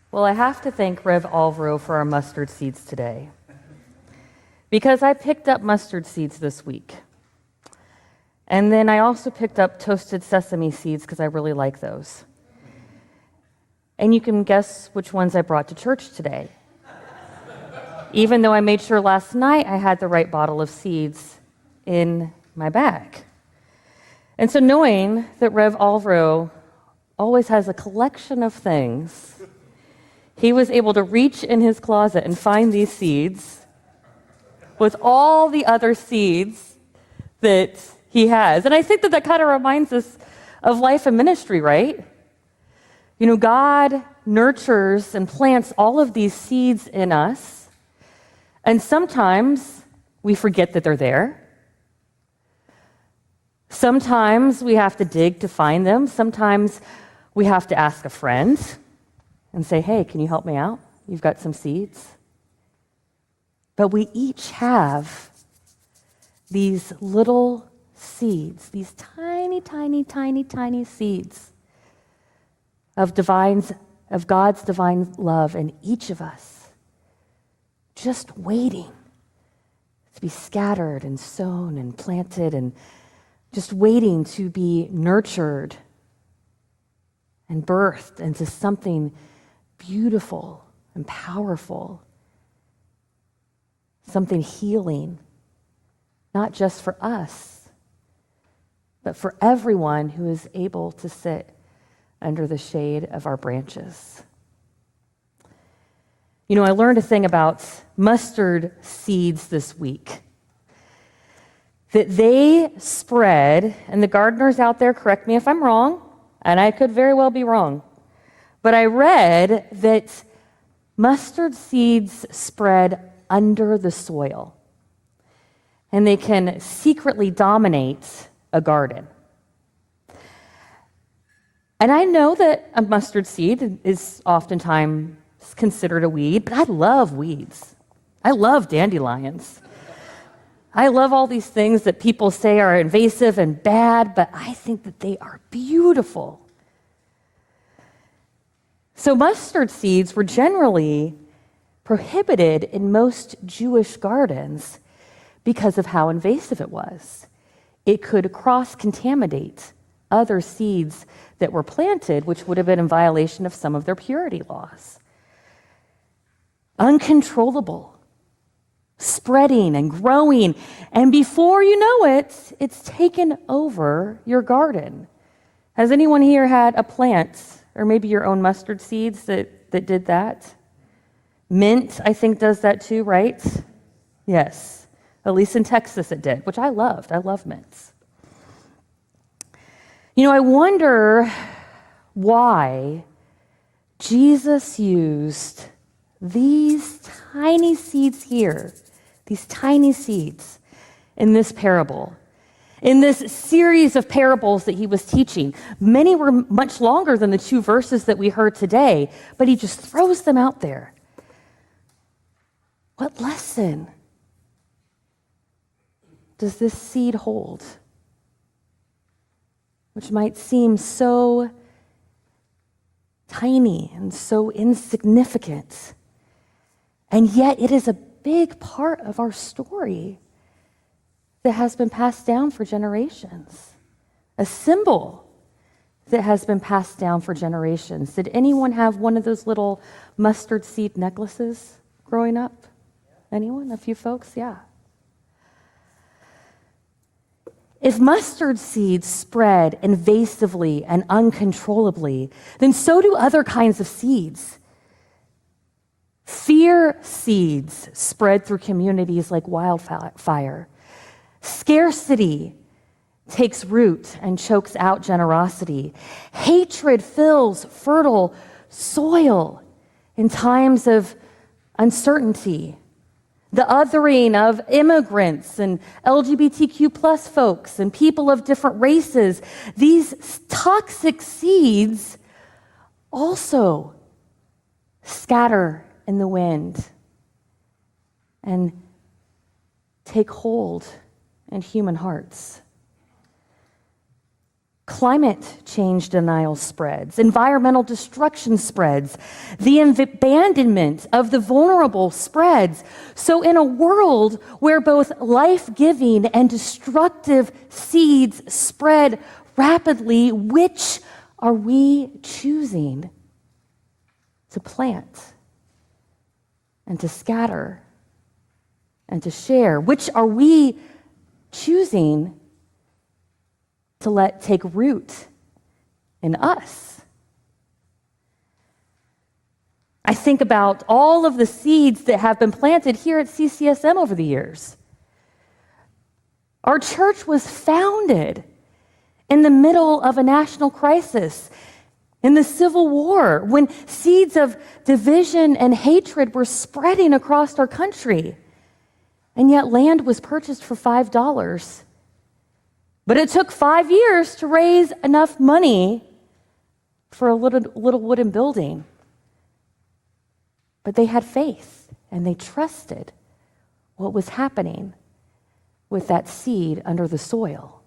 Well, I have to thank Rev Alvaro for our mustard seeds today, because I picked up mustard seeds this week. And then I also picked up toasted sesame seeds because I really like those. And you can guess which ones I brought to church today. Even though I made sure last night I had the right bottle of seeds in my bag. And so knowing that Rev Alvaro always has a collection of things, he was able to reach in his closet and find these seeds with all the other seeds that he has. And I think that kind of reminds us of life and ministry, right? You know, God nurtures and plants all of these seeds in us, and sometimes we forget that they're there. Sometimes we have to dig to find them. Sometimes we have to ask a friend and say, hey, can you help me out? You've got some seeds. But we each have these little seeds, these tiny, tiny, tiny, tiny seeds of God's divine love in each of us, just waiting to be scattered and sown and planted and just waiting to be nurtured and birthed into something beautiful and powerful, something healing, not just for us, but for everyone who is able to sit under the shade of our branches. You know, I learned a thing about mustard seeds this week, that they spread, and the gardeners out there, correct me if I'm wrong, and I could very well be wrong, but I read that mustard seeds spread under the soil, and they can secretly dominate a garden. And I know that a mustard seed is oftentimes considered a weed, but I love weeds. I love dandelions. I love all these things that people say are invasive and bad, but I think that they are beautiful. So mustard seeds were generally prohibited in most Jewish gardens because of how invasive it was. It could cross-contaminate other seeds that were planted, which would have been in violation of some of their purity laws. Uncontrollable, spreading and growing, and before you know it, it's taken over your garden. Has anyone here had a plant, or maybe your own mustard seeds that did that? Mint, I think, does that too, right? Yes, at least in Texas it did, which I loved. I love mints. You know, I wonder why Jesus used these tiny seeds here, these tiny seeds in this parable, in this series of parables that he was teaching. Many were much longer than the 2 verses that we heard today, but he just throws them out there. What lesson does this seed hold? Which might seem so tiny and so insignificant. And yet it is a big part of our story that has been passed down for generations. A symbol that has been passed down for generations. Did anyone have one of those little mustard seed necklaces growing up? Anyone? A few folks? Yeah. If mustard seeds spread invasively and uncontrollably, then so do other kinds of seeds. Fear seeds spread through communities like wildfire. Scarcity takes root and chokes out generosity. Hatred fills fertile soil in times of uncertainty. The othering of immigrants and LGBTQ plus folks and people of different races, these toxic seeds also scatter in the wind and take hold in human hearts. Climate change denial spreads, environmental destruction spreads, the abandonment of the vulnerable spreads. So in a world where both life-giving and destructive seeds spread rapidly, which are we choosing to plant and to scatter and to share? Which are we choosing to let take root in us? I think about all of the seeds that have been planted here at CCSM over the years. Our church was founded in the middle of a national crisis, in the Civil War, when seeds of division and hatred were spreading across our country. And yet land was purchased for $5. But it took 5 years to raise enough money for a little wooden building. But they had faith and they trusted what was happening with that seed under the soil.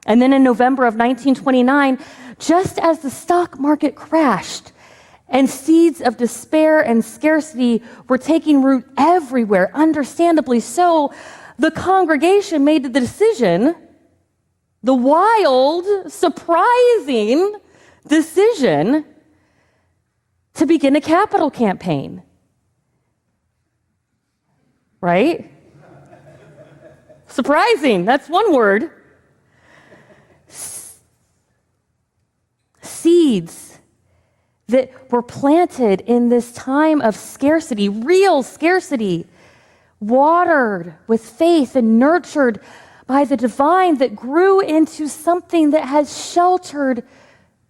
And then in November of 1929, just as the stock market crashed and seeds of despair and scarcity were taking root everywhere, understandably so, the congregation made the decision, the wild, surprising decision, to begin a capital campaign. Right? Surprising, that's one word. Seeds that were planted in this time of scarcity, real scarcity, watered with faith and nurtured by the divine, that grew into something that has sheltered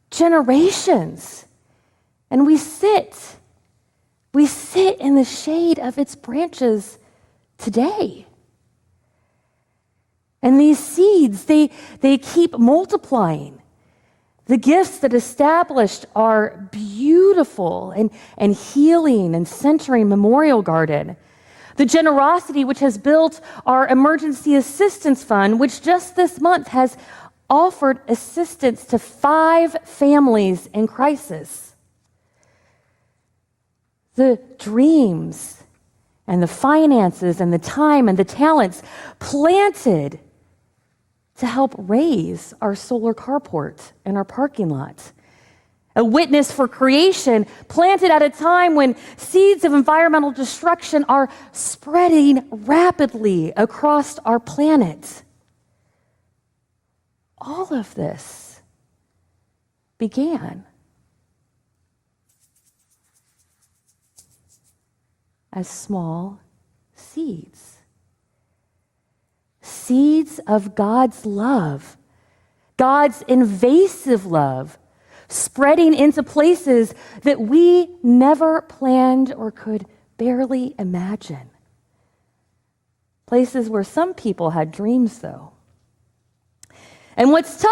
generations. And we sit in the shade of its branches today. And these seeds, they keep multiplying. The gifts that established our beautiful and healing and centering memorial garden. The generosity which has built our emergency assistance fund, which just this month has offered assistance to 5 families in crisis. The dreams and the finances and the time and the talents planted to help raise our solar carport in our parking lot. A witness for creation planted at a time when seeds of environmental destruction are spreading rapidly across our planet. All of this began as small seeds. Seeds of God's love, God's invasive love, spreading into places that we never planned or could barely imagine. Places where some people had dreams, though. And what's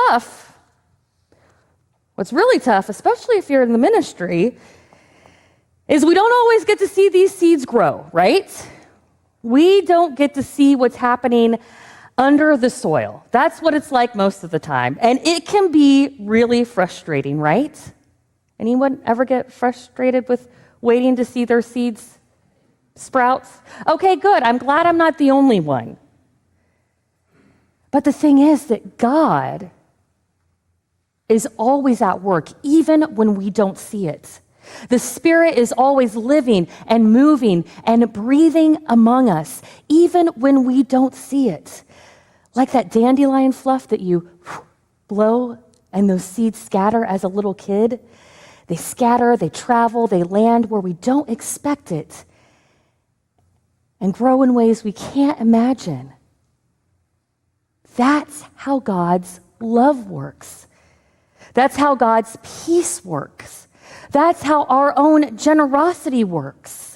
really tough, especially if you're in the ministry, is we don't always get to see these seeds grow, right? We don't get to see what's happening under the soil. That's what it's like most of the time. And it can be really frustrating, right? Anyone ever get frustrated with waiting to see their seeds sprout? Okay, good. I'm glad I'm not the only one. But the thing is that God is always at work, even when we don't see it. The Spirit is always living and moving and breathing among us, even when we don't see it. Like that dandelion fluff that you blow and those seeds scatter as a little kid. They scatter, they travel, they land where we don't expect it and grow in ways we can't imagine. That's how God's love works. That's how God's peace works. That's how our own generosity works.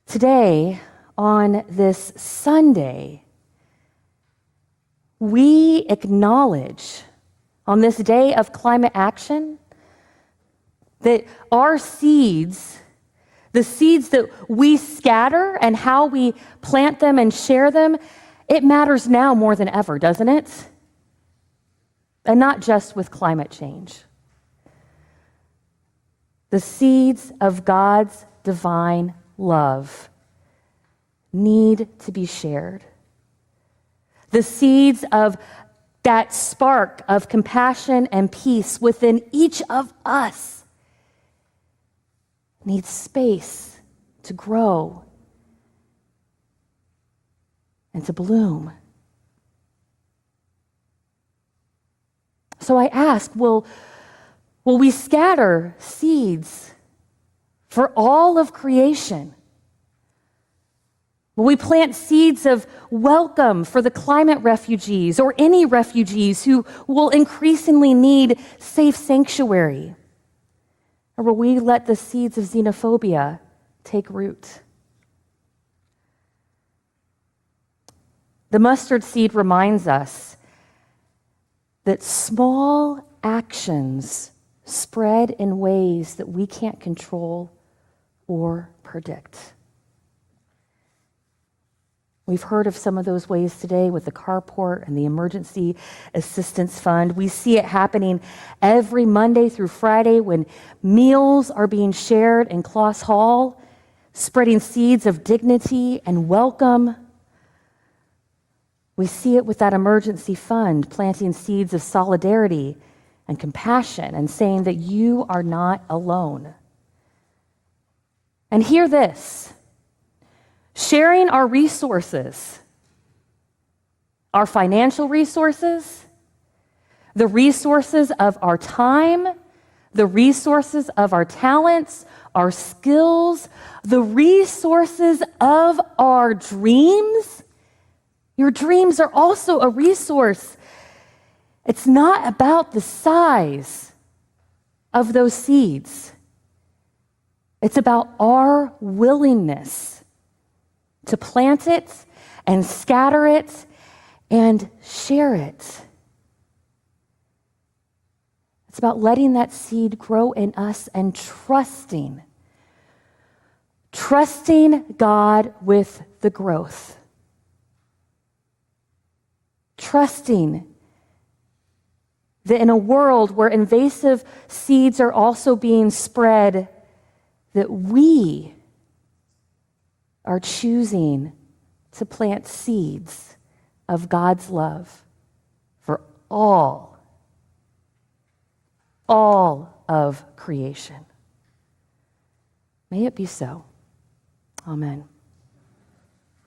Today, on this Sunday, we acknowledge, on this day of climate action, that our seeds, the seeds that we scatter and how we plant them and share them, It matters now more than ever, doesn't it? And not just with climate change. The seeds of God's divine love need to be shared. The seeds of that spark of compassion and peace within each of us need space to grow and to bloom. So I ask, will we scatter seeds for all of creation? Will we plant seeds of welcome for the climate refugees or any refugees who will increasingly need safe sanctuary? Or will we let the seeds of xenophobia take root? The mustard seed reminds us that small actions spread in ways that we can't control or predict. We've heard of some of those ways today with the carport and the emergency assistance fund. We see it happening every Monday through Friday when meals are being shared in Kloss Hall, spreading seeds of dignity and welcome. We see it with that emergency fund, planting seeds of solidarity and compassion and saying that you are not alone. And hear this. Sharing our resources, our financial resources, the resources of our time, the resources of our talents, our skills, the resources of our dreams. Your dreams are also a resource. It's not about the size of those seeds. It's about our willingness to plant it and scatter it and share it. It's about letting that seed grow in us and trusting God with the growth. Trusting that in a world where invasive seeds are also being spread, that we are choosing to plant seeds of God's love for all of creation. May it be so. Amen.